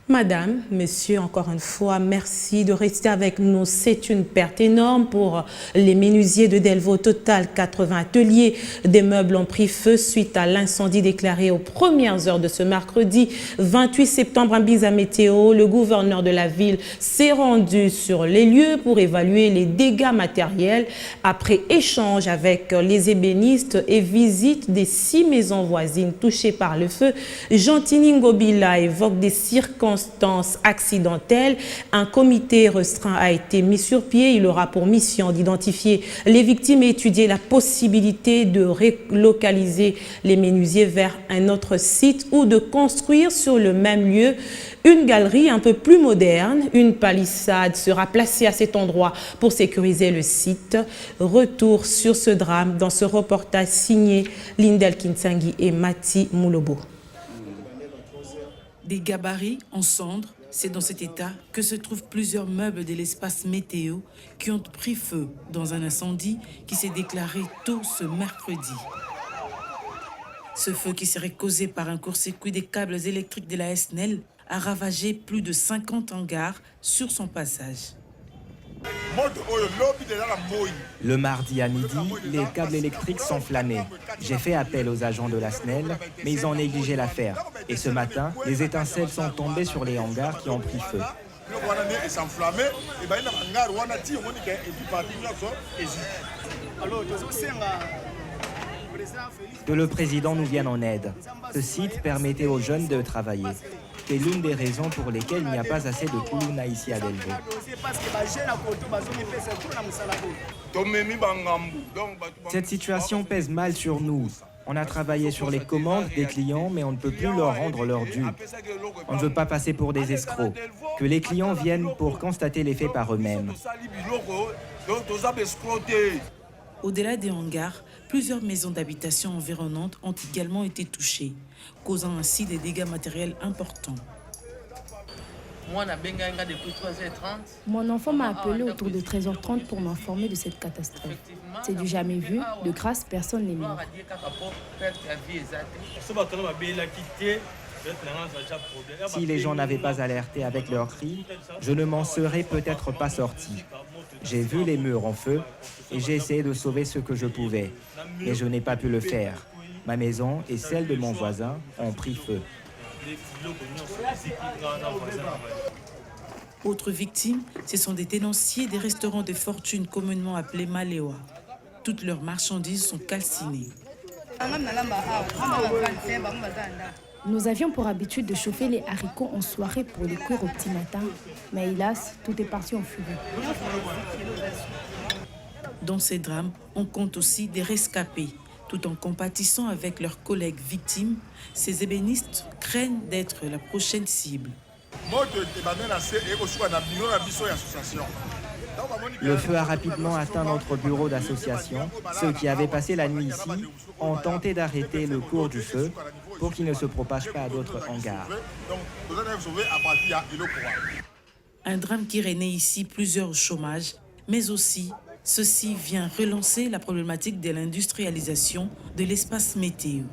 Madame, monsieur, encore une fois, merci de rester avec nous. C'est une perte énorme pour les menuisiers de Delvaux. Au total, 80 ateliers des meubles ont pris feu suite à l'incendie déclaré aux premières heures de ce mercredi 28 septembre. Un bis à météo, le gouverneur de la ville s'est rendu sur les lieux pour évaluer les dégâts matériels après échange avec les ébénistes et visite des 6 maisons voisines touchées par le feu. Gentini Ngobila évoque des circonstances accidentelles. Un comité restreint a été mis sur pied. Il aura pour mission d'identifier les victimes et étudier la possibilité de relocaliser les menuisiers vers un autre site ou de construire sur le même lieu une galerie un peu plus moderne. Une palissade sera placée à cet endroit pour sécuriser le site. Retour sur ce drame dans ce reportage signé Lindel Kinsangi et Mati Moulobo. Des gabarits en cendres, c'est dans cet état que se trouvent plusieurs meubles de l'espace météo qui ont pris feu dans un incendie qui s'est déclaré tôt ce mercredi. Ce feu qui serait causé par un court-circuit des câbles électriques de la SNEL a ravagé plus de 50 hangars sur son passage. Le mardi à midi, les câbles électriques s'enflammaient. J'ai fait appel aux agents de la SNEL, mais ils ont négligé l'affaire. Et ce matin, les étincelles sont tombées sur les hangars qui ont pris feu. Que le président nous vienne en aide. Ce site permettait aux jeunes de travailler. C'est l'une des raisons pour lesquelles il n'y a pas assez de Kuluna ici à Delvaux. Cette situation pèse mal sur nous. On a travaillé sur les commandes des clients, mais on ne peut plus leur rendre leur dû. On ne veut pas passer pour des escrocs. Que les clients viennent pour constater les faits par eux-mêmes. Au-delà des hangars, plusieurs maisons d'habitation environnantes ont également été touchées, causant ainsi des dégâts matériels importants. Mon enfant m'a appelé autour de 13h30 pour m'informer de cette catastrophe. C'est du jamais vu, de grâce, personne n'est mort. Si les gens n'avaient pas alerté avec leurs cris, je ne m'en serais peut-être pas sorti. J'ai vu les murs en feu et j'ai essayé de sauver ce que je pouvais, mais je n'ai pas pu le faire. Ma maison et celle de mon voisin ont pris feu. Autres victimes, ce sont des tenanciers des restaurants de fortune communément appelés Maléwa. Toutes leurs marchandises sont calcinées. Nous avions pour habitude de chauffer les haricots en soirée pour les cuire au petit matin. Mais hélas, tout est parti en fumée. Dans ces drames, on compte aussi des rescapés. Tout en compatissant avec leurs collègues victimes, ces ébénistes craignent d'être la prochaine cible. Le feu a rapidement atteint notre bureau d'association. Ceux qui avaient passé la nuit ici ont tenté d'arrêter le cours du feu pour qu'il ne se propage pas à d'autres hangars. Un drame qui renaît ici plusieurs au chômage, mais aussi ceci vient relancer la problématique de l'industrialisation de l'espace météo.